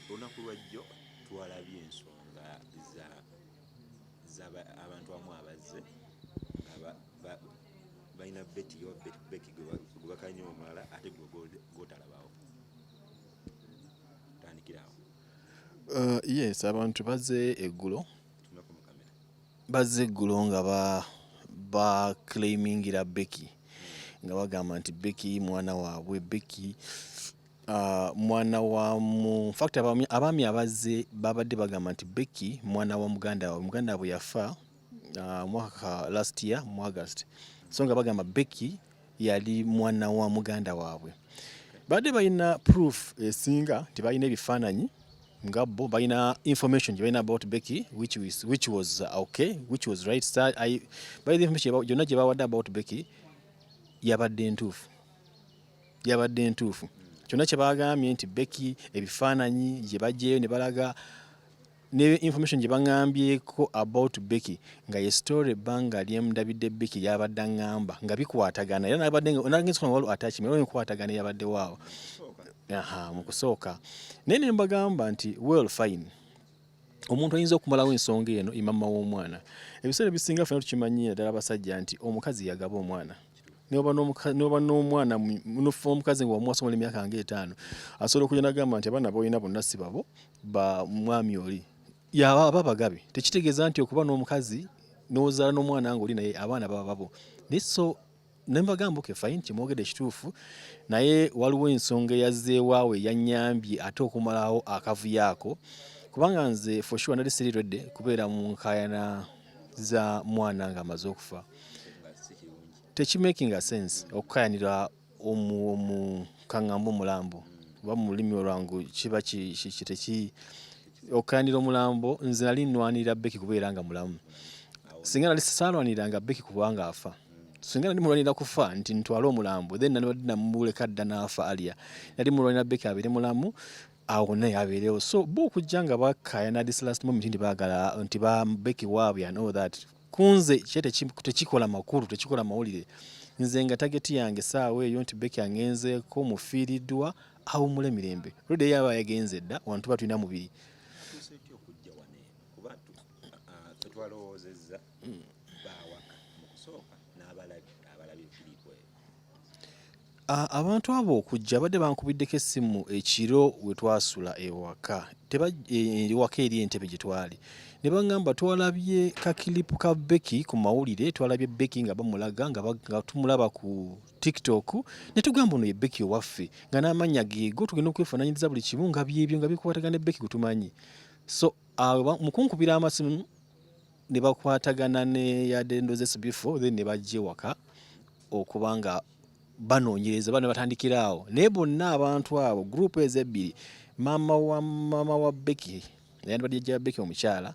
olunaku lwajjo twalabye ensonga abantu abamu abazze nga balina beki gwe bakanye omulala ate gwotalabawo. Tandikirawo. Yes, abantu bazze eggulo nga ba claimingira Becky nga bagamba nti Becky mwana waabwe, Becky mwana wa in fact abaami abazze babadde bagamba nti Becky mwana wa muganda waabwe yafa mwaka last year mu August, so nga bagamba Becky yali mwana wa muganda waabwe. Badde balina proof esinga, tebalina ebifaananyi nga bo balina information gye balina about Becky which was okay, which was right. By the information gyonna gye bawadde about Becky yabadde ntuufu. Kyonna kye bagambye nti Becky ebifaananyi gye bajjeyo ne balaga ne information gye baŋŋambyeko about Becky nga ye story ebbanga lyemundabidde Becky yabadde aŋŋamba nga bikwatagana era nagenza waliwo attachment era enkwatagana yabadde waawo mu kusooka. Naye ne mbagamba nti well fine, omuntu ayinza okumalawo ensonga eno imama w'omwana. Ebiseera ebisinga ffenna tukimanyi ddala abasajja nti omukazi yagaba omwana. N'oba n'omwana omukazi nga wamuwasomola emyaka nga 5 asobola okujja n'agamba nti abaana b'olina bonna si babo, ba mwami oli aba bagabe. Tekitegeeza nti okuba n'omukazi n'ozaala n'omwana nga oli naye abaana baba babo. So ne mbagamba okay fine, kimwogedde ekituufu, naye waliwo ensonga eyazzeewaawo eyannyambye ate okumalawo akavuyo ako, kubanga nze for sure nali siriredde kubeera mu nkaayana za mwana nga amaze okufa. Tekimaking a sense okukaayanira kaŋŋamba omulambo oba mu lulimi olwangu kiba okukaayanira omulambo. Nze nali nnwanirira Becky kubeera nga mulamu. Singa nali saalwaniranga Becky kubanga afa, singa nali mulwanira kufa nti ntwale omulambo then nabadde namuleka dda n'afa alya, nali mulwanira Becky abeere mulamu awo naye abeerewo. So bo okujja nga bakaayana this last moment nti baagala nti ba Becky waabwe and all that, kunze tekikola makulu, tekikola mawulire. Nze nga tageti yange saawa eyo nti Becky angenzeeko mufiiriddwa awummula emirembe. Lodi yaba yagenze dda wantu tuba tulina mubiri. Abantu abo okujja badde bankubiddeko essimu ekiro we twasula ewaka eri entebe gye twali, ne baŋŋamba twalabye kakilipu ka Becky ku mawulire, twalabye Becky nga bamulaga nga tumulaba ku TikTok, ne tugamba ono ye Becky owaffe nga n'amannya geego tugenda okwefaananyiriza buli kimu nga byebyo nga bikwatagana ne Becky gutumanyi. So mu kunkubira amasimu ne bakwatagana ne yadde ndozesi before then ne bajja ewaka okuba nga banoonyereza bano batandikira awo. Naye bonna abantu abo group ezebbiri, maama wa Becky yandibadde jjajja Becky omukyala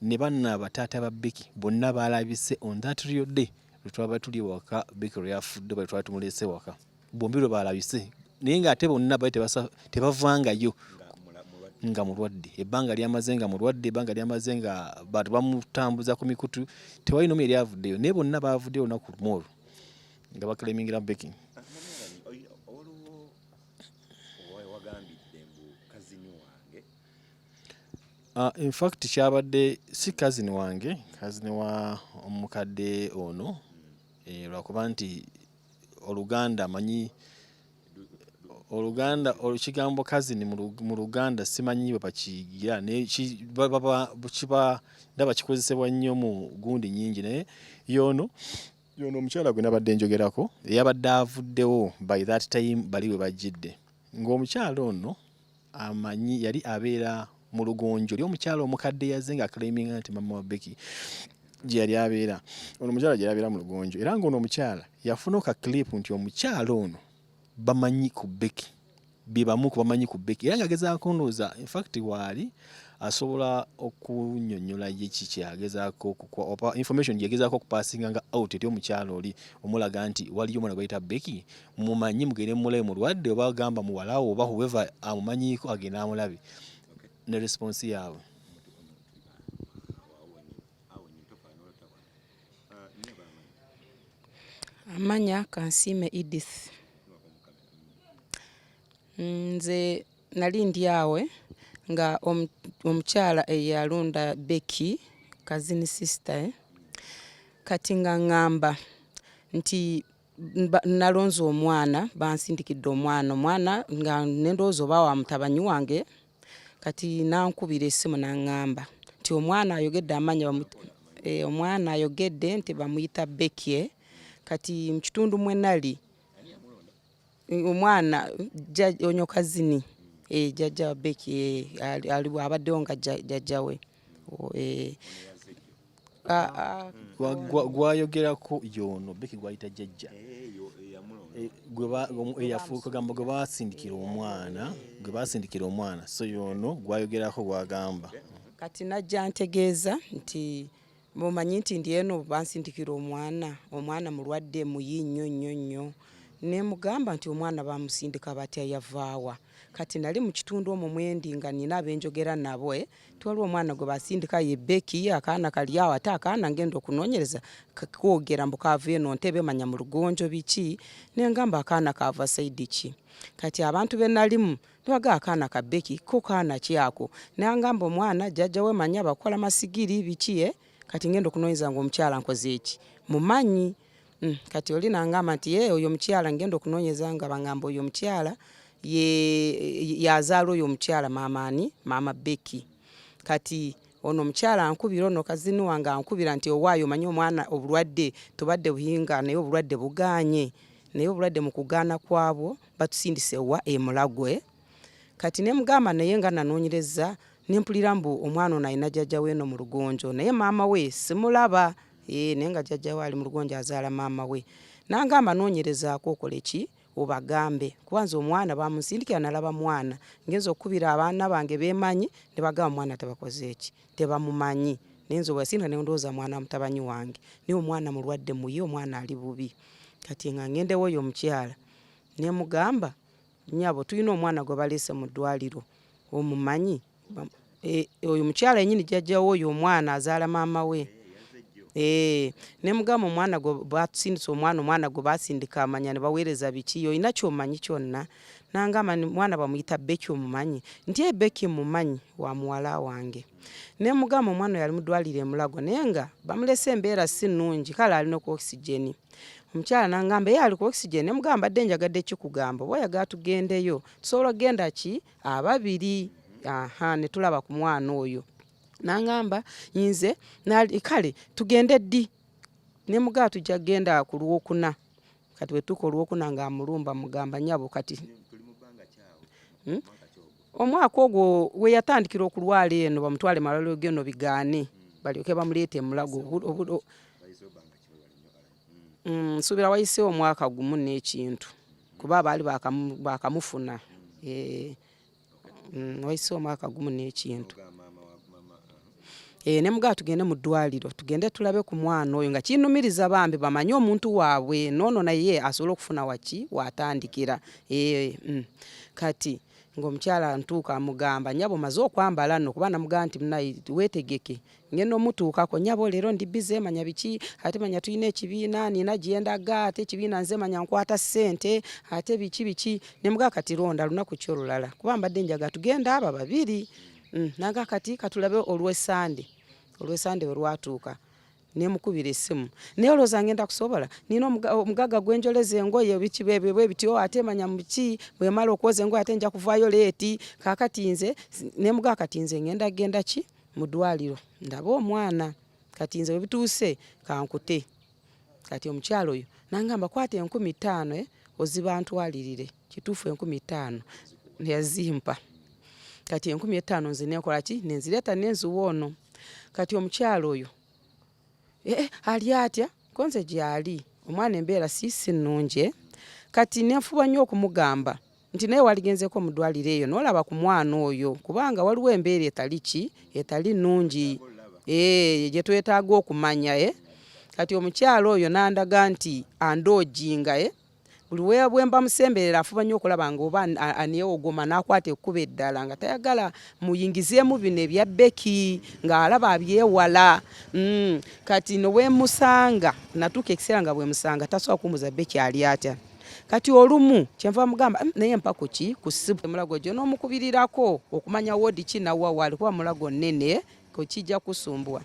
ne bannaaba taata ba Becky bonna baalabise on that real day lwe twaba tuli ewaka Becky lwe yafudde bwe twali tumuleese ewaka, bombi lwe baalabise. Naye ng'ate bonna bali tebavangayo nga mulwadde. Ebbanga lyamaze nga mulwadde, ebbanga lyamaze nga bantu bamutambuza ku mikutu, tewali n'omu yali avuddeyo. Naye bonna baavuddeyo olunaku lumu olwo nga bakalemingira Becky. In fact kyabadde si cousin wange, cousin wa omukadde ono, lwakuba nti Oluganda manyi olukigambo cousin mu Luganda simanyi bwe bakiyigira, ndaba kikozesebwa nnyo mu gundi nnyingi. Naye yono omukyala gwe nabadde njogerako yabadde avuddewo by that time bali we bajjidde, ng'omukyala ono amanyi yali abeera mu Lugonjo. Oli omukyala omukadde yazze nga claiminga nti mama wa Becky gye yali abeera. Ono omukyala gye yabeera mu Lugonjo, era ng'ono omukyala yafuna ka clip nti omukyala ono bamanyi ku Becky, be bamu ku bamanyi ku Becky, era ng'agezaako ndowooza in fact waali asobola okunnyonnyola ye kiki agezaako information gyegezaako okupaasinga nga out eri omukyala oli omulaga nti waliyo omwana gwayita Becky, mumanyi mugende mulabe mulwadde oba agamba muwalawo oba whoever amumanyiiko agenda amulabe. Ne response yaabwe amanya Kansiime Edith. Nze nali ndi awe nga omukyala eyalonda Becky cousin sister kati nga ngamba nti nalonze omwana bansindikidde omwana nga nendoozo bawa mutabanyi wange kati nankubira essimu nangamba nti omwana ayogedde amanya omwana ayogedde nti bamuyita Becky kati mu kitundu mwe nali omwana onyo kazini jjajja Becky ali abaddewo nga jjajjawe gwayogerako yono Becky gwayita jjajja eyafukagamba gwe basindikira omwana so yono gwayogerako gwagamba kati najja ntegeeza nti mumanyi nti ndi eno bansindikira omwana mulwadde muyi nnyo ne mugamba nti omwana bamusindika batya yavaawa kati nali mu kitundu omwo mwendi nga nina abenjogera nabo twaliwo omwana gwe basindika ye Becky akaana kali awo ate akaana ngenda okunoonyereza kwogera mbu kaava eno ntebe manya mu lugonjo biki nengamba akaana kaava saidi ki kati abantu be nalimu twaga akaana ka Becky ko kaana kyako nangamba omwana jjajjawe manya bakola masigiri biki kati ngenda okunoonyeza ngo omukyala nkoze eki mumanyi kati oli nangamba nti oyo omukyala ngenda okunoonyeza nga bangamba oyo omukyala yazaala oyo omukyala maama Becky kati ono omukyala ankubira ono kazini wange ankubira nti owaayo manyi omwana obulwadde tubadde buhinga naye obulwadde buganye naye obulwadde mu kugaana kwabwo batusindise wa Mulagwe kati ne mugamba naye nga nanoonyereza nempulira mbu omwana ono alina jjajja we eno mu lugonjo naye maama we simulaba naye nga jjajja we ali mu lugonjo azaala maama we nangamba noonyerezaako okola eki obagambe kubanza omwana bamusindikira nalaba mwana ngenza okubira abaana bange bemanyi ne bagamba mwana tebakoze eki tebamumanyi nenzo bwasindika ne ndooza mwana mutabanyi wange naye omwana mulwadde muye omwana ali bubi kati nga ngendewo oyo omukyala ne mugamba nyabo tulina omwana gwe baleese mu ddwaliro omumanyi oyo omukyala yennyini jjajjawo oyo omwana azaala maama we ne mugamba omwana gwe batusindisa omwana gwe basindika amanya ne baweereza biki olina kyomanyi kyonna nangamba mwana bamuyita Becky omumanyi nti Becky mumanyi wa muwala wange ne mugamba omwana yali mu ddwaliro e Mulago naye nga bamulese embeera si nnungi kale alina ku oxygen omukyala nangamba ali ku oxygen ne mugamba badde njagadde kikugamba oba oyagala tugendeyo tusobola genda ki ababiri ne tulaba ku mwana oyo nangamba yinze kale tugende ddi ne mugamba tujja genda ku Lwokuna kati bwetuuka Olwokuna nga amulumba mugamba nyabo kati omwaka ogwo we yatandikira okulwala eno bamutwale malwaliro geno bigaane balyoke bamuleete Mulago nsuubira wayiseewo omwaka gumu n'ekintu kuba baali bakamufuna wayiseewo omwaka gumu n'ekintu ne mugamba tugende mu ddwaliro tugende tulabe ku mwana oyo nga kinnumiriza bambi bamanye omuntu waabwe noono naye asobola okufuna waki watandikira kati ng'omukyala ntuuka amugamba nyabo maze okwambala nno kuba namugamba nti munayi weetegeke ngenda omutuukako nyabo leero ndi bize manya biki ate manya tulina ekibiina nina gye ndaga ate ekibiina nze manya nkwata ssente ate biki ne mugamba kati ronda lunaku ki olulala kuba mbadde njaga tugenda aba babiri naga kati katulabe olw'Essande bwe lwatuuka ne mukubira essimu naye olowooza ngenda kusobola nina omugaga gwenjoleza engoye biki bwe bityo ate manya muki bwe mala okwoza engoye ate nja kuvaayo leeti kaakati nze ne muganga kati nze ngenda genda ki mu ddwaliro ndaba omwana kati nze bwe bituuse kankute kati omukyalo oyo nangamba kwata 15,000 oziba ntwalirire kituufu 15,000 yazimpa kati 15,000 nze nekola ki nenzireeta nenziwa ono kati omukyalo oyo ali atya konze gyali omwana embeera si nnungi kati nenfuba nnyo okumugamba nti naye waligenzeko mu ddwaliro eyo n'olaba ku mwana oyo kubanga waliwo embeera etali nnungi gye twetaaga okumanya kati omukyalo oyo nandaga nti andoojinga buli bwe mba musemberera afuba nnyo okulaba nga oba aneewogoma n'akwata ekkuba eddala nga tayagala muyingizeemu bino ebya Becky ng'alaba abyewala kati nowemusanga natuuka ekiseera nga bwe musanga tasobola kumbuza Becky ali atya kati olumu kyenva mugamba naye mpako ki kusibu mulago gyo n'omukubirirako okumanya wodi ki nawa wali kuba mulago nene kokijja kusumbwa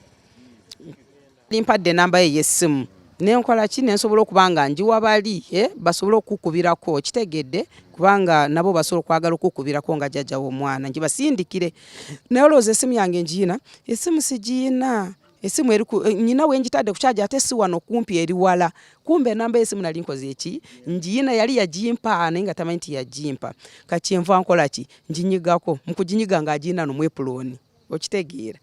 limpadde namba ye yessimu nenkola ki nensobola okubanga njiwa bali basobola okukubirako kitegedde kubanga nabo basobola okwagala okukubirako nga jjajja w'omwana njibasindikire naye olowooza essimu yange njiyina essimu sigiina esimu eri nyina wenjitadde kuchaja ate si wano kumpi eri wala kumbe namba esimu nali nkoze eki njiyina yali yagimpa naye nga tamanyi nti yagimpa kati enva nkola ki njinyigako mukujinyiga nga agina no mwepuloni okitegeera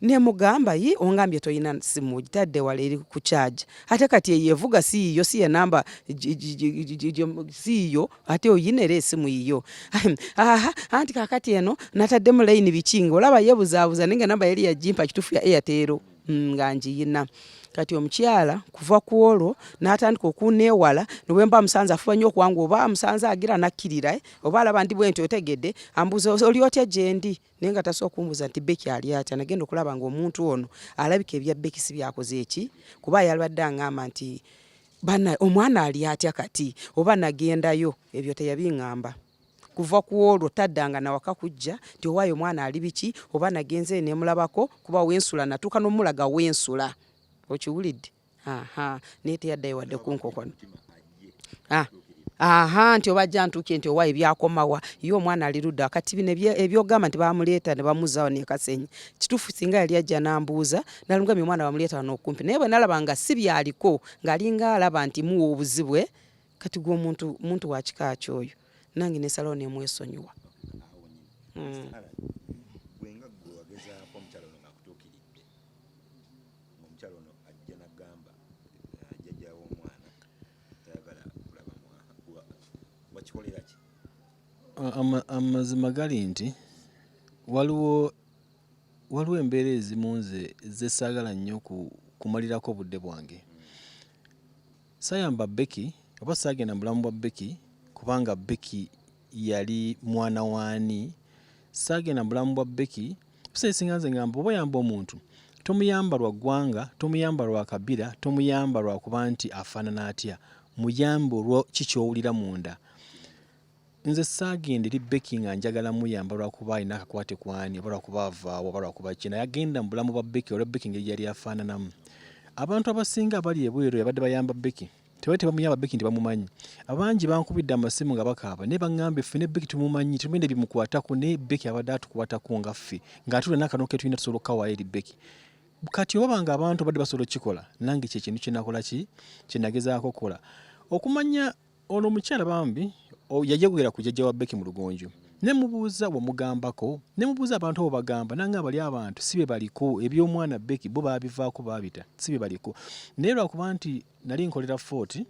ne mugamba yi ongambye toyina simu gitadde wala eri kuchaja ate kati yevuga si yo si ya namba si yo ate oyinere esimu yiyo anti kakati eno natadde mu line bichingo olaba yebuzabuza ninga namba yali yagimpa kitufu ya Airtel nga njiyina kati omukyala kuva ku olwo n'atandika okuneewala nowemba musanza afuba nnyo okwangu oba musanza agira nakkirira oba alaba ndi bwenti otegedde ambuza oli otya gyendi naye nga tasobola okumbuza nti Becky ali atya nagenda okulaba nga omuntu ono alabika ebya Becky si byakoze eki kuba yalibadde aŋŋamba nti bana omwana ali atya kati oba nagendayo ebyo teyabiŋŋamba kuva ku olwo taddanga nawaka kujja nti owaayo omwana ali biki oba nagenze nemulabako kuba wensula natuuka n'omulaga wensula okiwulidde naye teyaddayo wadde kunkokono nti obajja ntuuke nti owaayo ebyakomawa ye omwana ali ludda kati bino ebyogamba nti bamuleeta ne bamuzaawo nekasenyi kituufu singa yali ajja nambuuza nalungamye omwana bamuleeta wano okumpi naye bwe nalaba nga si byaliko ng'alinga alaba nti muwa obuzibwe kati gw'omuntu wa kika kyoyo nange nesalawo nemwesonyiwa amazima gali nti waliwo embeera ezimu nze zesaagala nnyo kumalirako obudde bwange sayamba Becky oba saagenda mulamu bwa Becky kubanga Becky yali mwana waani saagenda mulamu bwa Becky biseesinga nze ngamba oba yamba omuntu tomuyamba lwa ggwanga tomuyamba lwa kabira tomuyamba lwa kuba nti afaanana atya muyamba olwo kikyowulira munda nze saagenda eri Becky nga njagala muyamba lwakuba alina akakwate kwani oba lwakuba avaawo oba lwakuba kina yagenda mu bulamu bwa Becky olwa Becky ngeri yali afaananamu abantu abasinga abali ebweru yabadde bayamba Becky tebali tebamuyamba Becky nti bamumanyi abangi bankubidde amasimu nga bakaaba naye baŋŋambye ffe ne Becky tumumanyi tumende bimukwatako naye Becky abadde atukwatako nga ffe ng'atule n'akano ke tulina tusobola okukawaayo eri Becky kati oba nga abantu badde basobola okukikola nange kye kintu kyenakola ki kyenagezaako okukola okumanya ono omukyala bambi yajegera ku jjajja wa Becky mu lugonjo nemubuuza wamugambako nemubuuza abantu abo bagamba nange bali abantu si be baliko eby'omwana Becky bo baabivaako baabita si be baliko naye lwakuba nti nali nkolera Fort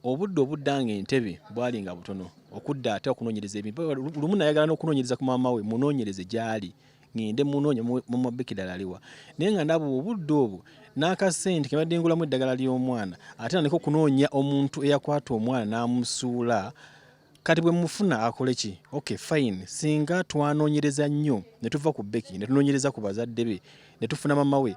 obudde obuddange entebe bwali nga butono okudda ate okunoonyereza ebintu lumu nayagala n'okunoonyereza ku maama we munoonyereze gyali ngende munoonye mama Becky ddala aliwa naye nga ndaba obudde obwo n'akasente ke badde ngulamu eddagala ly'omwana ate naleka okunoonya omuntu eyakwata omwana n'amusuula kati bwe mufuna akole ki okay fine singa twanoonyereza nnyo ne tuva ku Becky ne tunoonyereza ku bazadde be ne tufuna mama we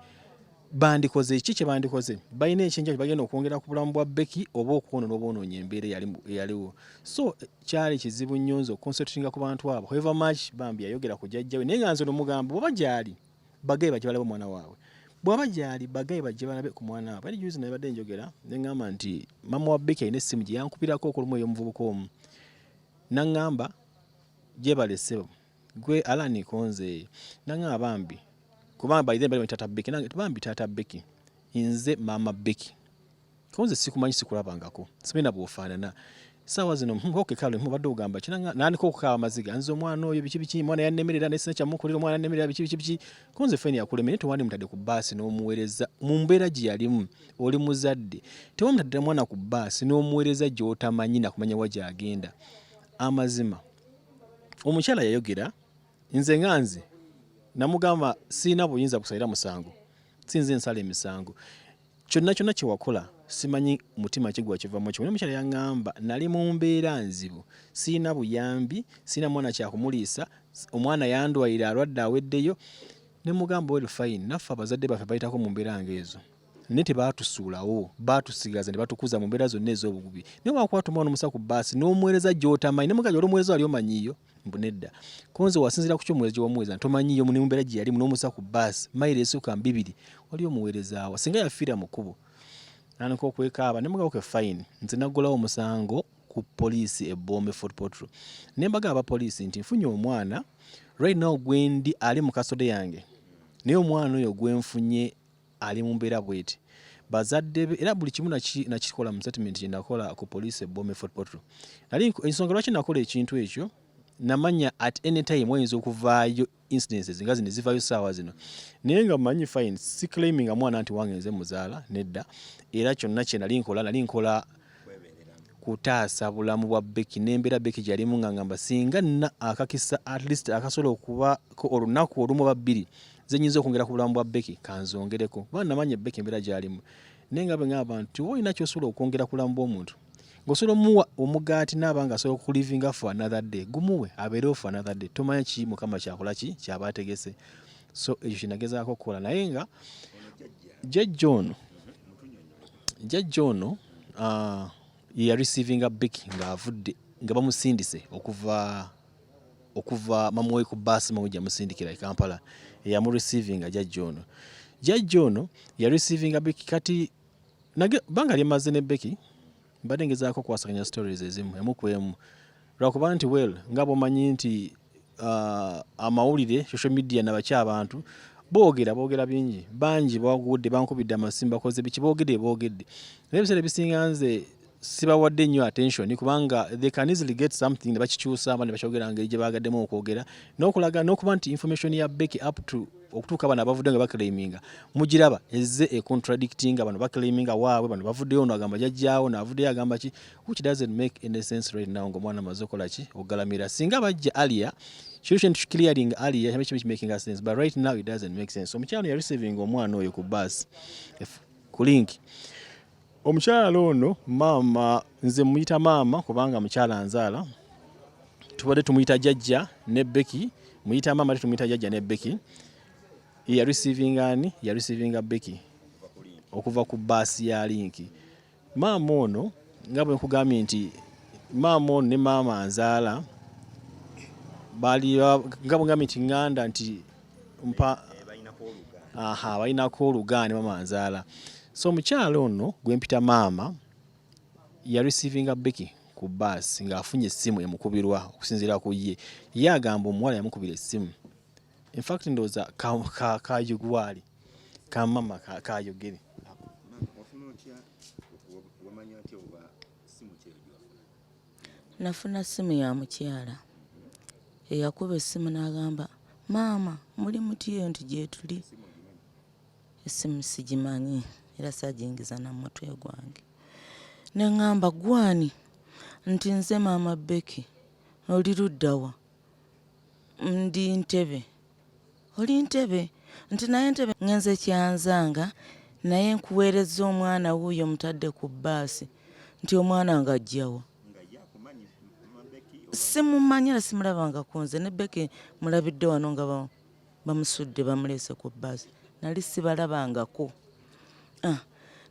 bandikoze ki kye bandikoze balina ekyenja kye bagenda okwongera ku bulamu bwa Becky oba okwonoona obwonoonyi embeera eyaliwo so kyali kizibu nnyo nze okonsentinga ku bantu abo however much bambi yayogera ku jjajja we naye nga nze nomugamba bw'oba gyali bagaye bajje balabe omwana waabwe bw'aba gyali bagaye bajje balabe ku mwana waabwe ali juzi naye badde njogera ne ngamba nti mama wa Becky alina essimu gye yankubirako okulumu ey'omuvubuka omu naŋŋamba gye balesebo gwe alani konze naŋŋamba bambi kubanga bayize bali tata Becky nange bambi tata Becky nze mama Becky konze sikumanyi sikulabangako sibina bwofaanana sawa zino okay kale mubadde ogamba kinanga nandiko okukaaba amaziga nze omwana oyo biki mwana yannemerera nesina kyamukolera omwana yannemerera biki konze feni yakuleme ne tewandi mutadde ku baasi n'omuweereza mu mbeera gye yalimu oli muzadde tewamutadde mwana ku baasi n'omuweereza gy'otamanyi nakumanya wa gy'agenda amazima omukyala yayogera nze nganze namugamba siina buyinza busalira musango sinze nsala emisango kyonna kye wakola simanyi mutima kigwa kivamu kyo omukyala yaŋŋamba nali mu mbeera nzibu siina buyambi siina mwana kyakumuliisa omwana yandwayira alwadde aweddeyo ne mugamba well fine naffe abazadde baffe bayitako mu mbeera ng'ezo ne tebaatusuulawo baatusigaza ne batukuza mu mbeera zonna ez'obugubi naye wakwata omwana omusa ku bbaasi n'omuweereza gy'otamanyi ne mugaji olw'omuweereza wali omanyiyo mbunedda konze wasinziira ku ky'omuweereza gy'omuweereza tomanyiyo mu mbeera gye yalimu n'omusa ku bbaasi mayiro esukka 2 wali omuweereza wa singa yafiira mu kkubo nanika okwekaaba ne mugawo ke fine nze naggulawo omusango ku poliisi ebbombe Fort Portal ne mbaga abapoliisi nti nfunye omwana right now gwendi ali mu kasode yange naye omwana oyo gwenfunye ali mu mbeera bweti bazadde be era buli kimu nakikola mu settlement gye nakola ku poliisi ebbombe Fort Portal nali ensonga lwaki nakola ekintu ekyo namanya at any time oyinza okuvaayo incidences nga zino zivaayo ssaawa zino naye nga mmanyi fine si claiming mwana nti wange nze muzaala nedda era kyonna kye nali nkola kutaasa bulamu bwa Becky n'embeera Becky gyalimu nga ngamba singa nna akakisa at least akasobola okubako olunaku olumu oba 2 ze nnyinza okwongera ku bulamu bwa Becky kanzongereko kuba namanya Becky embeera gyalimu naye nga bwe ngamba nti olina ky'osobola okwongera ku bulamu bw'omuntu ng'osobola omuwa omugaati n'aba nga asobola okulivinga for another day gumuwe abeerewo for another day tomanya ki mukama kyakola ki kyaba ategese so ekyo kinagezaako okukola naye nga jjajja ono ye receiving Becky ng'avudde nga bamusindise okuva mamuwe ku bbaasi mawe gyamusindikira e Kampala eyamu receiving jjajja ono ya receiving Becky kati banga lyemaze ne Becky mbadde ngezaako okwasaganya stories ezimu emu ku emu lwakuba nti nga bw'omanyi nti amawulire social media nabaki abantu boogera bingi bangi bagudde bankubidde amasimu bakoze biki boogedde naye ebiseera ebisinga nze sibawadde nnyo attention kubanga they can easily get something ne bakikyusa ne bakyogera ngeri gye baagaddemu okwogera n'okulaga n'okuba nti information ya Becky up to okutuuka bano abavudde nga baclaiminga mugiraba ezze contradicting bano baclaiminga waabwe bano bavuddeyo ono agamba jjajjaawo n'avuddeyo agamba ki which doesn't make any sense right now ng'omwana amaze okola ki ogalamira singa bajja alia solution to clearing alia kiba making a sense but right now it doesn't make sense omukyalo ya receiving omwana oyo ku bus ku link omukyala ono maama nze muyita maama kubanga mukyala nzaala tubadde tumuyita jjajja ne Becky muyita maama ate tumuyita jjajja ne Becky ya receiving Becky okuva ku bbaasi ya linki maama ono nga bwe nkugambye nti maama ono ne maama nzaala bali nga bwe ngambye nti nganda nti balinako olugaane maama nzaala so omukyala ono gwempita maama ya receiving Becky ku bbaasi ng'afunye essimu emukubirwa okusinziira ku ye agamba omuwala yamukubira essimu in fact ndowooza kayugwali kamama kayogere nafuna ssimu ya mukyala eyakuba essimu n'agamba maama muli mutiyo nti gye tuli essimu sigimanyi era sagingiza na mutwe gwange ne ngamba gwani nti nze maama Becky oli luddawa ndi Ntebe oli Ntebe nti naye Ntebe ngenze kyanzanga naye nkuweereza omwana wuuyo mutadde ku bbaasi nti omwana nga ajjawa simumanyira simulabanga kunze ne Becky mulabidde wano nga bamusudde bamuleese ku bbaasi nali sibalabangako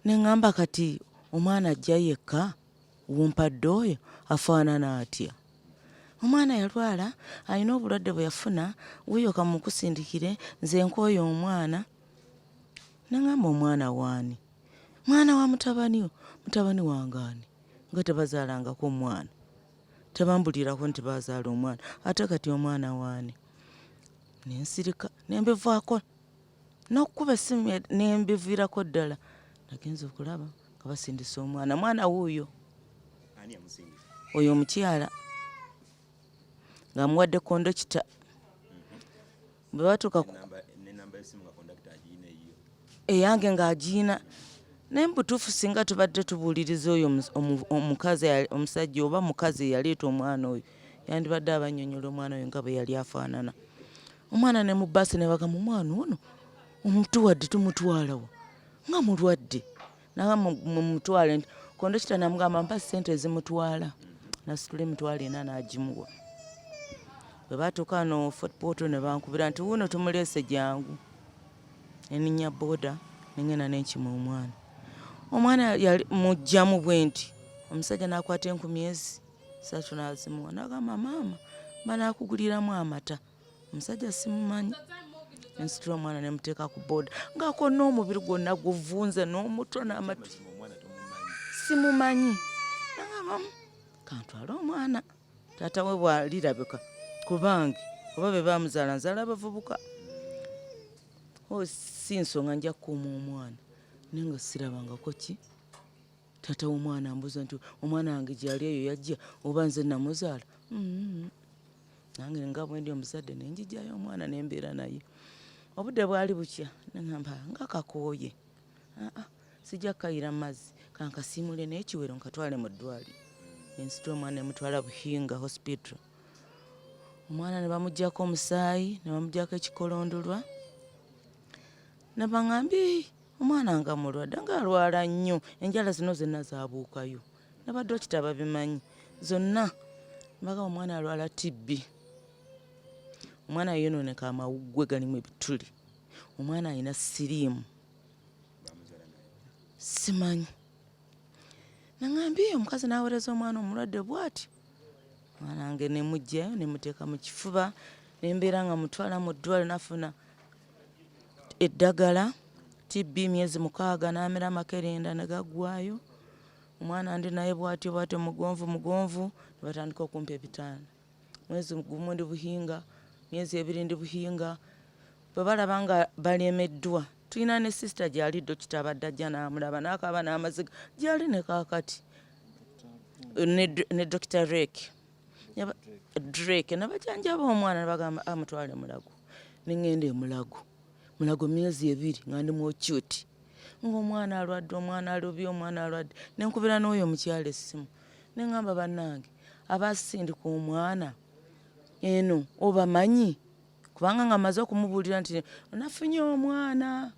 ne ngamba kati omwana ajja yekka wumpadde oyo afaanana atya omwana yalwala alina obulwadde bwe yafuna wuuyo kamukusindikire nze nkooyo omwana ne ngamba omwana waani mwana wa mutabani wangaani nga tebazaalangako omwana tebambulirako nti bazaala omwana ate kati omwana waani nensirika nembivaako n'okukuba essimu nembiviirako ddala nagenza okulaba nga basindisa mwana wuuyo oyo omukyala ng'amuwadde kondokita bwe batuuka eyange ng'agiina naye mbutuufu singa tubadde tubuuliriza oyo omusajja oba mukazi eyaleeta omwana oyo yandibadde abannyonnyola omwana oyo nga bwe yali afaanana omwana ne mu bbaasi ne bagamba omwana ono omutuwadde tumutwalawo nga mulwadde naga mumutwale nti kondokita namugamba mpa ssente ezimutwala nasitula emitwalo 4 n'agimuwa bwe batuuka no Fort Portal ne bankubira nti wuuno tumuleese jangu eninya booda nengena n'enkima omwana yali mujjamu bwe nti omusajja n'akwata enkumi ezi 3 n'azimuwa n'agamba maama banaakuguliramu amata. Omusajja simumanyi, nsitula omwana ne muteeka ku booda ng'akonna omubiri gwonna guvunze n'omutwe n'amatu simumanyi. Nagamba kantwale omwana taata we bwalirabika kubange oba be bamuzaala nzaala abavubuka si nsonga nja kukuuma omwana naye nga sirabangako ki taata w'omwana ambuuza nti omwana wange gyali eyo yajja oba nze namuzaala. Nange nga bwe ndi omuzadde ne njijjayo omwana ne mbeera naye. Obudde bwali bukya nengamba nga kakooye sijja kukayira mazzi kankasiimule n'ekiwero nkatwale mu ddwaliro. Ensitula omwana ne mutwala Buhinga hospital. Omwana ne bamuggyako omusaayi ne bamuggyako ekikolondolwa ne baŋŋambi omwana nga mulwadde nga alwala nnyo enjala zino zonna zaabuukayo ne badokita babimanyi zonna mbaga omwana alwala TB. Omwana yonooneka amawuggwe galimu ebituli. Omwana alina siriimu simanyi. Naŋŋambi omukazi n'aweereza omwana omulwadde bw'ati. Omwana wange ne mugjayo ne muteeka mu kifuba ne mbeera nga mutwala mu ddwaliro nafuna eddagala TB myezi 6 n'amera amakerenda ne gaggwayo. Omwana ndi naye bw'atyo mugonvu ne batandika okumpa ebitaano. Mwezi gumu ndi Buhinga, myezi 2 ndi Buhinga. Bwe balaba nga balemeddwa tulina ne sisita gyali dokita abadde ajja n'amulaba n'akaaba n'amaziga gyali ne kaakati ne Dr. Drake nabajanjaba omwana nebagamba amutwale Mulago. Nengenda Mulago myezi 2 nga ndi mu okyuti ng'omwana alwadde omwana alwadde nenkubira n'oyo omukyala essimu nengamba bannange abasindika omwana eno obamanyi kubanga nga maze okumubuulira nti nafunye omwana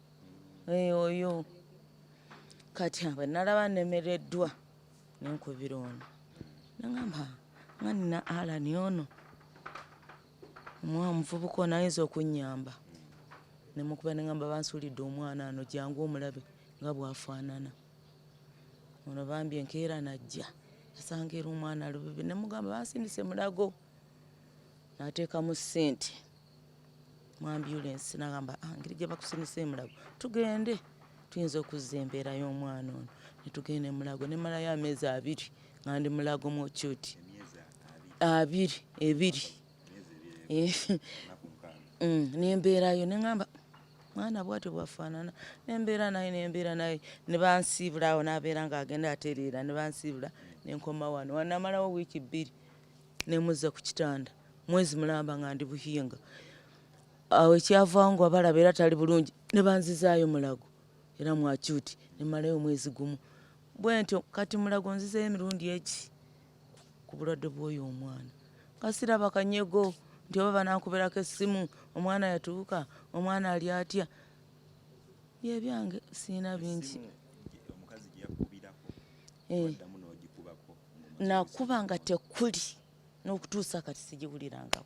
oyo kati bwe nalaba nemereddwa nenkubira ono nengamba nga nina alani ono omuvubuka ono ayinza okunnyamba nemukuba nengamba bansuulidde omwana ano jangu omulabe nga bwafaanana. Ono bambi enkeera najja yasanga era omwana alubibi nemugamba bansindise Mulago n'ateekamu ssente mu ambulance n'agamba ngeri gye bakusindise Mulago tugende tuyinza okuzza embeera y'omwana ono ne tugende Mulago ne malayo amezi 2 nga ndi Mulago mu okyuti 2 nembeerayo nengamba mwana bwatyo bwafaanana nembeera naye ne bansiibula awo n'abeera ng'agenda atereera ne bansiibula nenkoma wano wanamalawo wiiki 2 nemuzza ku kitanda mwezi mulamba nga ndi Buhinga. Awo ekyavaawo nga balaba era tali bulungi ne banzizaayo Mulago era mu akyuti nemalayo mwezi gumu bwe ntyo kati Mulago nzizeyo emirundi eki ku bulwadde bw'oyo omwana nga siraba kanyego nti oba banankubirako essimu omwana yatuuka omwana ali atya byebyange siina bingi. Nakuba nga tekuli n'okutuusa kati sigiwulirangako.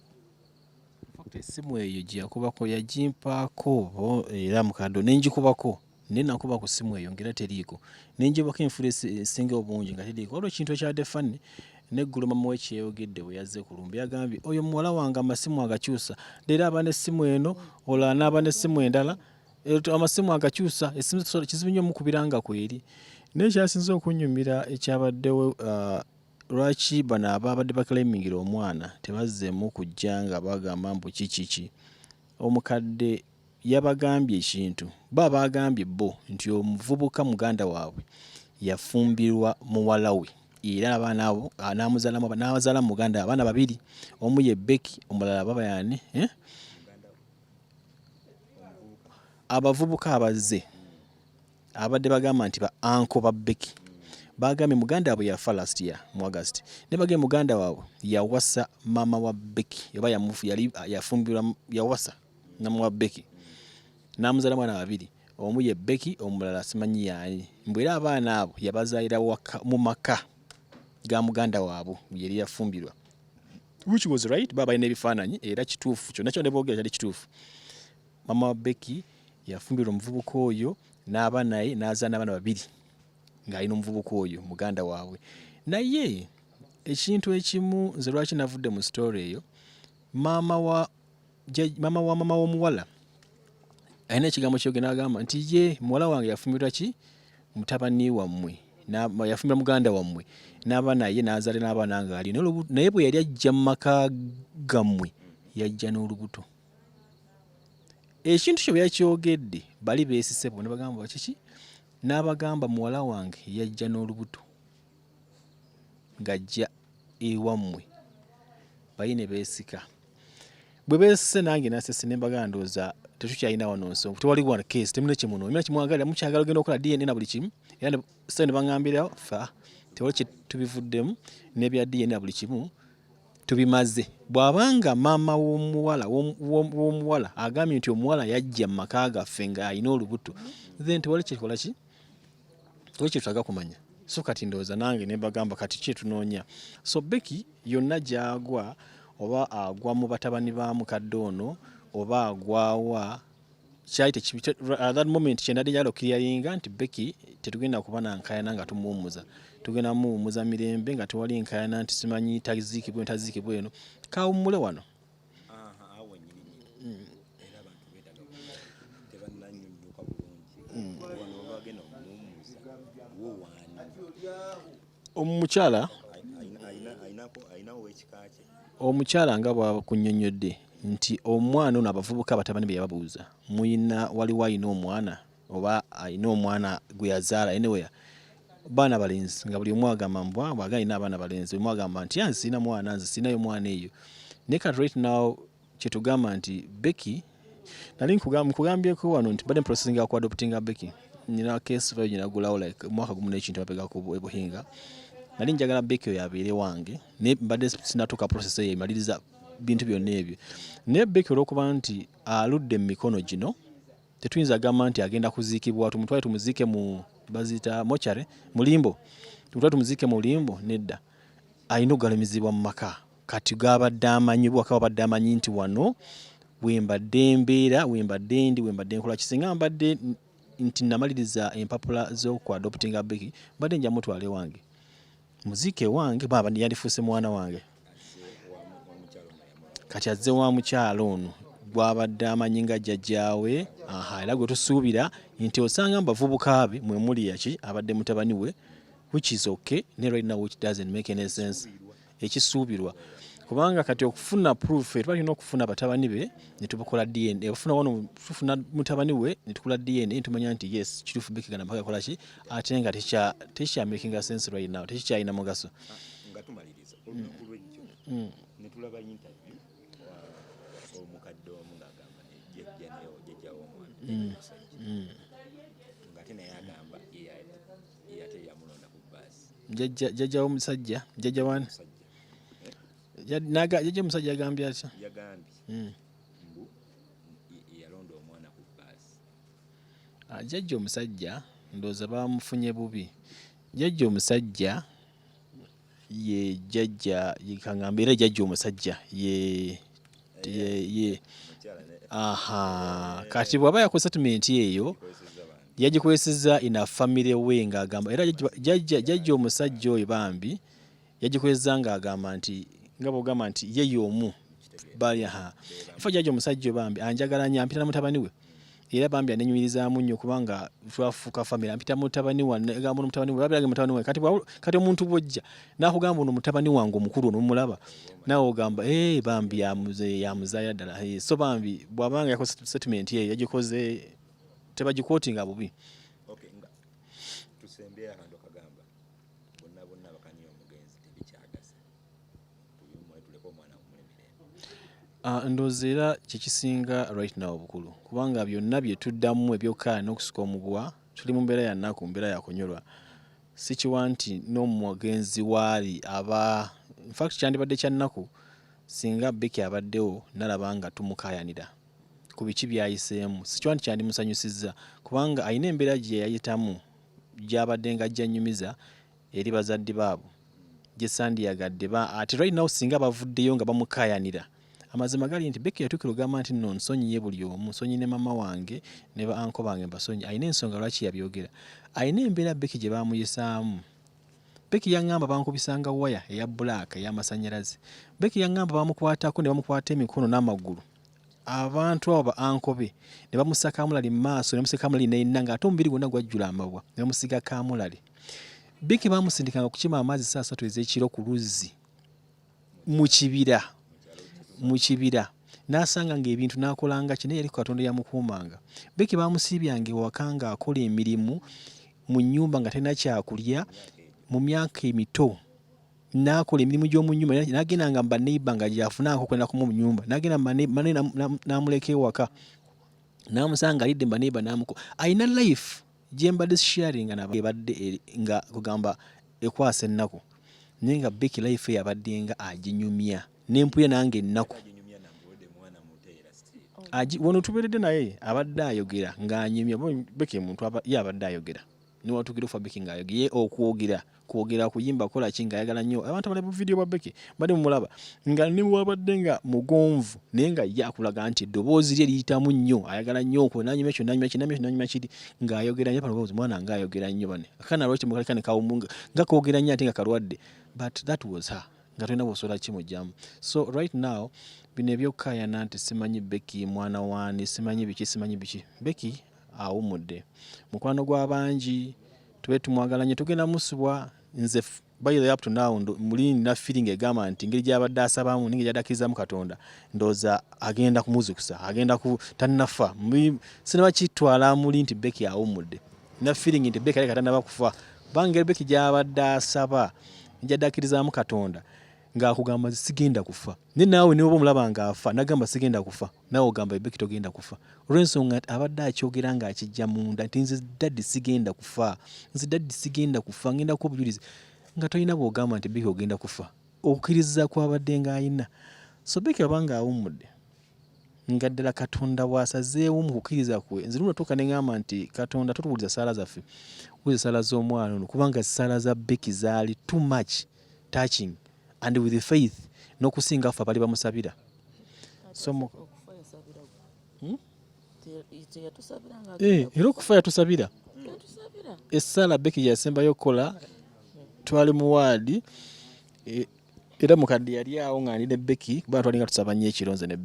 Essimu eyo gye yakubako yagimpaako era mukaddo nenjikubako naye nakuba ku ssimu eyo ngera teriiko nenjibako enfula esinga obungi nga teriiko olwo ekintu ekyadde fanne neggulu mama we kyeyogedde bwe yazze kulumba yagambye oyo muwala wange amasimu agakyusa leero aba n'essimu eno olwo n'aba n'essimu endala amasimu agakyusa essimu kizibu nnyo mukubiranga kweri. Naye kyasinze okunnyumira ekyabaddewo lwaki bano ababadde bakalemingira omwana tebazzeemu kujja nga bagamba mbu kiki omukadde yabagambye ekintu bagambye bo nti omuvubuka muganda waabwe yafumbirwa muwala we era abaana abo n'abazaala muganda abaana 2 omu ye Becky omulala baba yani abavubuka abazze abadde bagamba nti ba anko ba Becky bagambye muganda waabwe yafa last year mu August ne bagambye muganda waabwe yawasa mama wa Becky oba yali yafumbirwa yawasa namu wa Becky n'amuzaala mwana 2 omu ye Becky omulala simanyi yani mbwe era abaana abo yabazaalira mu maka ga muganda waabwe yali yafumbirwa which was right baba ine ebifaananyi era kituufu kyonna kyonna boogera kyali kituufu. Mama wa Becky yafumbirwa omuvubuka oyo n'aba naye n'azaala n'abaana babiri ng'alina omuvubuka oyo muganda waabwe. Naye ekintu ekimu nze lwaki navudde mu story eyo, maama w'omuwala alina ekigambo kyogenda agamba nti ye muwala wange yafumbirwa ki mutabani wammwe, yafumbira muganda wammwe, n'aba naye n'azaala n'abaana ng'ali naye bwe yali ajja mu maka gammwe yajja n'olubuto. Ekintu kyo byakyogedde bali beesise bo ne bagamba kiki, n'abagamba muwala wange yajja n'olubuto ng'ajja ewammwe, bayi ne beesika. Bwe beesise nange nasese ne mbagamba ndowooza tetukyalina wano nsonga, tewali wano keesi, temulina kimuno, emina kimwagalira mukyagala ogenda okukola DNA na buli kimu, era ne baŋŋambirawo fa tewali kye tubivuddemu n'ebya DNA na buli kimu tubimaze. Bw'abanga maama w'omuwala agambye nti omuwala yajja mu maka gaffe ng'alina olubuto, then tewali kyekola ki, tewali kye tutaga kumanya. So kati ndowooza nange ne bagamba kati kye tunoonya. So Becky yonna gy'agwa, oba agwa mu batabani ba mukadde ono oba agwawa, kyali at that moment kyendadde njagala okiriyalinga nti Becky tetugenda kuba na nkayana nga tumuwummuza, tugenda muwummuza mirembe nga tewali nkayana nti simanyi taziikibwe ntaziikibwe eno, kawummule wano. Omukyala nga bwakunnyonnyodde nti omwana ono abavubuka batabani be yababuuza muyina waliwo ayina omwana oba ayina omwana gwe yazaala anywhere, baana balenzi nga buli omu agamba mbwa alina abaana balenzi, omu agamba nti nze sirina mwana, nze sirinayo mwana eyo. Naye kati right now kyetugamba nti Becky, nali nkugambyeko wano nti badde processing ya kuadoptinga Becky, nina case file ginagulawo like mwaka gumu n'ekintu mapegako ebuhinga. Nali njagala Becky oyo abeere wange, naye mbadde sinatuuka process eyo emaliriza bintu byonna ebyo. Naye Becky olw'okuba nti aludde mu mikono gino, tetuyinza gamba nti agenda kuziikibwa tumutwale tumuziike mu bazita mochare mulimbo, tumutwale tumuziike mu limbo, nedda. Alina okugalamizibwa mu maka. Kati gabadde amanyi bwaka babadde amanyi nti wano wembadde mbeera, wembadde ndi, wembadde nkola kisinga mbadde nti namaliriza empapula z'okwadoptinga Becky, mbadde nja mutwale wange muziike wange, baba yandifuuse mwana wange. Kati azze wa mukyalo ono gwabadde amanyi nga jjajjaawe, era gwe tusuubira nti osanga bavubuka be mwe muli yaki abadde mutabani we, which is okay, ne right now which doesn't make any sense, ekisuubirwa. Kubanga kati okufuna proof twalina okufuna batabani be ne tubukola DNA, okufuna wano tufuna mutabani we ne tukola DNA tumanya nti yes kituufu Becky gana mpaka kola ki, ate nga tekya making sense right now, tekikyalina mugaso. Nga tumaliriza olunaku lw'ejjo ne tulaba interview omukadde omu ng'agamba jjajjawo omwana ng'ate naye agamba ate yamulonda ku bbaasi. Jjajjawo omusajja, jjajja wani? Jjajja omusajja yagambye atya? Yagambye mbu yalonda omwana ku bbaasi. Jjajja omusajja ndowooza bamufunye bubi. Jjajja omusajja ye jjajja yekangamba era jjajja omusajja ye kati bw'aba yakoze settlement eyo yagikozesezza ina family we ng'agamba era jjajja omusajja oyo bambi yagikozesezza ng'agamba nti nga bw'ogamba nti ye y'omu bali ifa jjajja omusajja oyo bambi anjagala nnyo, ampita na mutabani we era bambi anenyumirizaamu nnyo kubanga twafuuka family, ampita mutabani wange gamba ono mutabani we babirage mutabani we. Kati omuntu bw'ojja n'akugamba ono mutabani wange omukulu ono mumulaba naawe ogamba bambi yamuzaaya ddala. So bambi bw'abanga yakoze settlement eyo yagikoze tebagikootinga bubi. Okay, nga tusembye akantu akagamba bonna bakanye omugenzi tebikyagasa tuleko omwana omulembere. Ndowooza era kyekisinga right now obukulu kubanga byonna bye tuddamu ebyokkaana n'okusuka omuguwa tuli mu mbeera ya nnaku, mbeera ya kunyolwa. Si kiwa nti n'omugenzi waali aba in fact kyandibadde kya nnaku singa Becky abaddewo nalaba nga tumukaayanira ku biki byayiseemu. Si kiwa nti kyandimusanyusizza kubanga alina embeera gye yayitamu gy'abadde nga ajjanyumiza eri bazadde baabo gye sandiyagadde ate right now singa bavuddeyo nga bamukaayanira amazima gali nti Becky yatukira ogamba nti nno nsonyiye buli omu, nsonyi ne mama wange ne ba anko bange mbasonyi. Ayina ensonga lwaki yabyogera, ayina embeera Becky gye baamuyisaamu. Becky yaŋŋamba bankubisanga waya eya black ey'amasannyalaze. Becky yaŋŋamba bamukwatako ne bamukwata emikono n'amagulu. Abantu abo ba anko be ne bamusa kaamulali mu maaso ne bamusa kaamulali n'enna ng'ate omubiri gwonna gwajjula amabwa ne bamusiga kaamulali. Becky baamusindikanga kukima amazzi saa 3 ez'ekiro ku luzzi mu kibira n'asanga ng'ebintu n'akolanga ki naye yali ku Katonda yamukuumanga. Becky baamusiibyanga ewaka ng'akola emirimu mu nnyumba nga talina kyakulya mu myaka emito. N'akola emirimu gy'omu nnyumba n'agendanga mu baneiba nga gyafunanga okwenda kumu mu nnyumba n'agenda n'amuleka ewaka n'amusanga alidde mu baneiba n'amuko. Ayina life gye mbadde sharinga nabadde nga kugamba ekwasa ennaku naye nga Becky life yabadde nga aginyumya n'empuya nange ennaku wano tubeeredde naye abadde ayogera ng'anyumya. Becky muntu ye abadde ayogera niwatugira ofa Becky ng'ayogera ye okwogera kuyimba kola ki ng'ayagala nnyo abantu abalaba video bwa Becky badde mumulaba nga ne wabadde nga mugonvu naye nga ye akulaga nti eddoboozi lye liyitamu nnyo ayagala nnyo okwo nanyuma ekyo nanyuma kiri ng'ayogera nnyo pano mwana ng'ayogera nnyo bane akana lwaki mukalikane kawumunga nga koogera nnyo ate nga kalwadde but that was her nga tolina bwosobola kimujjamu. So right now bino ebyokkaayana nti simanyi Becky mwana waani simanyi biki Becky awumudde mukwano gw'abangi tube tumwagala nnyo tugenda musubwa nze by the up to now muli na feeling egamba nti ngeri gy'abadde asabamu n'engeri gy'addakkirizamu Katonda ndowooza agenda kumuzikusa agenda tannafa sinaba kitwala muli nti Becky awumudde na feeling nti Becky aleka tannaba kufa bangeri Becky gy'abadde asaba gy'addakkirizamu Katonda ng'akugamba sigenda kufa ne naawe ne oba omulaba ng'afa nagamba sigenda kufa naawe ogamba Becky togenda kufa olw'ensonga abadde akyogera ng'akijja munda nti nze daddi sigenda kufa ngenda kuba obujulizi nga tolina bw'ogamba nti Becky ogenda kufa okukkiriza kwabadde ng'ayina. So Becky abanga awummudde nga ddala Katonda bw'asazeewo mu kukkiriza kwe nze luno tuuka ne ngamba nti Katonda totuwuliza ssaala zaffe wuliriza ssaala z'omwana ono kubanga ssaala za Becky zaali too much touching and with the faith n'okusinga ffe abali bamusabira. So era okufa yatusabira essala Becky yasembayo okukola twali mu waadi era mukadde yali awo ng'ani ne Becky kuba twalinga tusaba nnyo ekironze ne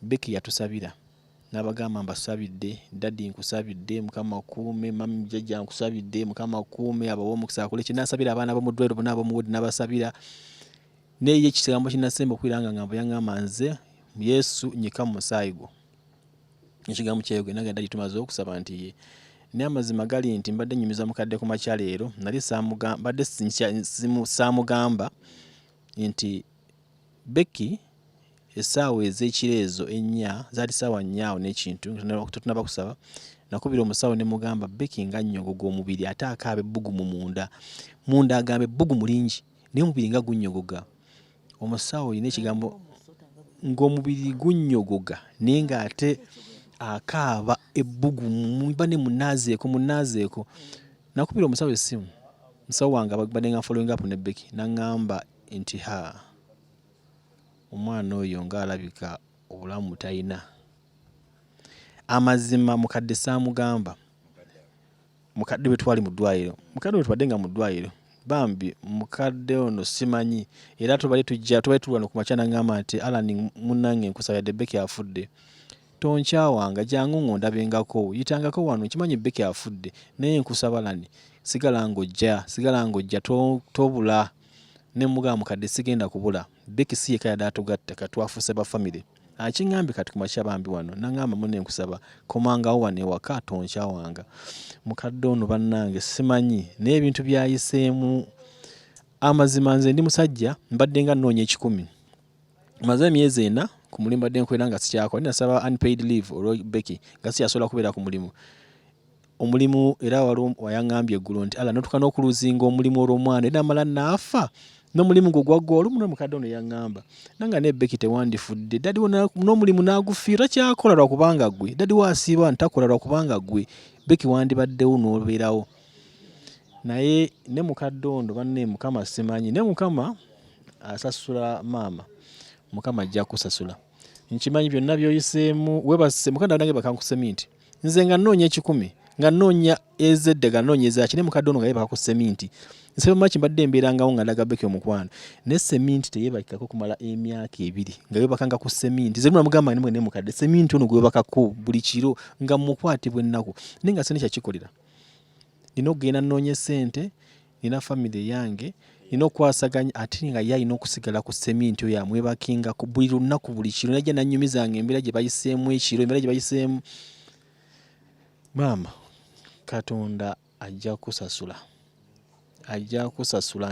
Becky yatusabira n'abagamba mbasabidde daddi nkusabidde Mukama kuume mami jjajja nkusabidde Mukama kuume abawo omukisa akole kye nasabira abaana b'omu ddwaliro bonna ab'omu wodi n'abasabira naye ekigambo kinasemba okwiranga ngamba yaŋŋamba nze Yesu nyika mu musaayi gwo ekigambo kyeyogera naga daddi tumaze okusaba nti ye naye amazima gali nti mbadde nnyumiza mukadde ku makya leero nali saamugamba nti Becky essaawa ez'ekiro ezo ennya zaali ssaawa nnyaawo n'ekintu tetunaba kusaba nakubira omusawo ne mugamba Becky nga nnyogoga omubiri ate akaaba ebbugumu munda agamba ebbugumu lingi naye omubiri nga gunnyogoga. Omusawo yina ekigambo ng'omubiri gunnyogoga naye ng'ate akaaba ebbugumu bane munaazeeko nakubira omusawo essimu musawo wange badde nga following up ne Becky n'aŋŋamba nti omwana oyo ng'alabika obulamu talina amazima. Mukadde saamugamba mukadde bwe twali mu ddwaliro mukadde bwe tubadde nga mu ddwaliro bambi mukadde ono simanyi era tubali tulwana ku makya n'aŋŋamba nti Alan munnange nkusabidde Becky afudde tonkyawanga jangu ng'ondabengako yitangako wano kimanyi Becky afudde naye nkusaba Alan sigala ng'ojja tobula ne mugamba mukadde sigenda kubula Becky si yekka yadde atugatta katwafuuse ba family akiŋŋambye kati ku makya bambi wano n'aŋŋamba munne nkusaba komangawo wano ewaka tonkyawanga. Mukadde ono bannange simanyi naye ebintu byayiseemu amazima nze ndi musajja mbadde nga nnoonya 10 maze emyezi 4 ku mulimu badde nkwera nga sikyakola nasaba unpaid leave olwo Becky nga siyasobola kubeera ku omulimu era waliwo wayaŋŋambye eggulo nti ala notuka n'okuluzinga omulimu olw'omwana era amala naafa n'omulimu gwe gwaggwa olumu mukadde ono yaŋŋamba nanga ne Becky tewandifudde daddi n'omulimu n'agufiira kyakola lwakubanga ggwe daddi waasiiba ntakola lwakubanga ggwe Becky wandibaddewo n'obeerawo naye ne mukadde ono banne Mukama simanyi ne Mukama asasula maama mukama ajja kusasula. Nkimanyi byonna byoyiseemu webase mukanda nange bakankuse minti nze nga nnoonya 10 nga nnoonya ezedde nga nnoonya ezakine mukadde ono nga yebaka ku seminti nsebe maki mbadde mbeerangawo nga ndaga Becky omukwano ne seminti teyebakikako kumala emyaka 2 nga yebakanga ku seminti ze mugamba ni mwene mukadde seminti ono gwebakako buli kiro nga mukwatibwa ennaku naye nga sente kyakikolera nina okugenda nnoonye sente nina family yange nina okwasaganya ate nga yalina okusigala ku seminti oyo amwebakinga ku buli lunaku buli kiro najja nanyumizanga embeera gye bayiseemu ekiro embeera gye bayiseemu maama Katonda ajja kusasula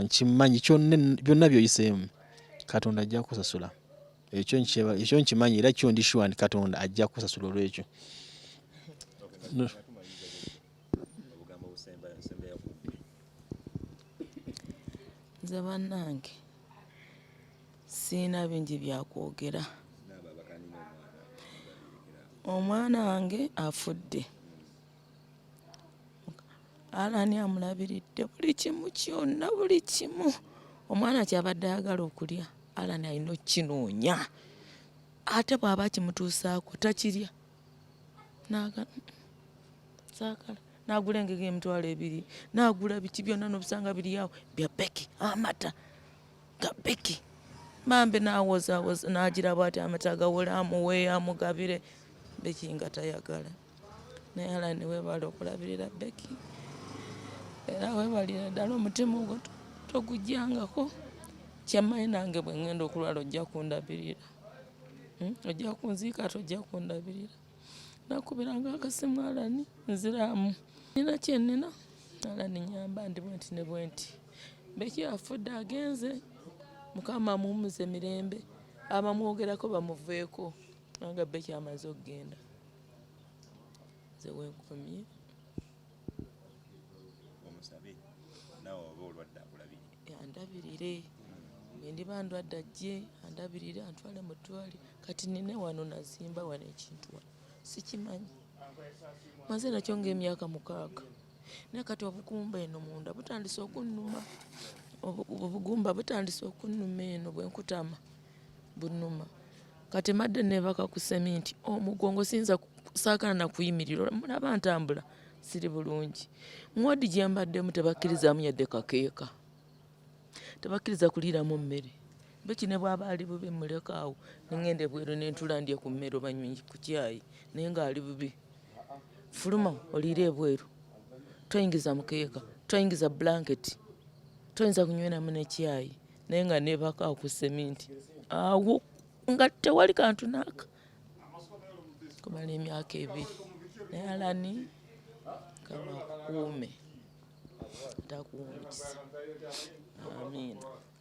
nkimanyi byonna byoyiseemu Katonda ajja kusasula ekyo nkimanyi era kyo ndi sure Katonda ajja kusasula olwekyo. Nze bannange siina bingi byakwogera. Omwana wange afudde. Alani amulabiridde buli kimu kyonna buli kimu. Omwana kyabadde ayagala okulya Alani alina okkinoonya ate bw'aba kimutuusaako takirya saakala n'agula engege emitwalo 2 n'agula biki byonna n'obusanga biri awo bya Becky amata ga Becky mambe n'awozaawoza n'agira bw'ati amata gawole amuwe amugabire Becky nga tayagala naye Alani weebale okulabirira Becky era weebalira ddala omutima ogwo togujjangako kyammanyi nange bwe ngenda okulwala ojja kundabirira ojja kunziika tojja kundabirira nakubiranga akasimu Alani nziraamu nina kyennina Alani nyamba ndi bwenti ne bwenti Becky afudde agenze mukama amuwummuze mirembe abamwogerako bamuveeko nanga Becky amaze okugenda nze weegomye andabirire ndiba ndwadde ajje andabirire antwale mu ddwaliro kati nine wano nazimba wano ekintu sikimanyi maze nakyo ng'emyaka 6 naye kati obugumba eno munda butandise okunnuma obugumba butandise okunnuma eno bwe nkutama bunnuma kati madde neebaka ku seminti omugongo siyinza saakana na kuyimirira mulaba ntambula siri bulungi mwadi gye mbaddemu tebakkirizamu yadde kakeeka tebakkiriza kuliiramu mmere Becky ne bw'aba ali bubi muleka awo nengende bweru n'entula ndye ku mmere oba nywe ku cyayi naye ng'ali bubi fuluma oliire ebweru toyingiza mukeeka toyingiza blanketi toyinza kunyweramu n'ekyayi naye nga neebaka awo ku seminti awo nga tewali kantu naaka kumala emyaka 2 naye Alani kabakuume takuwumisa amiina.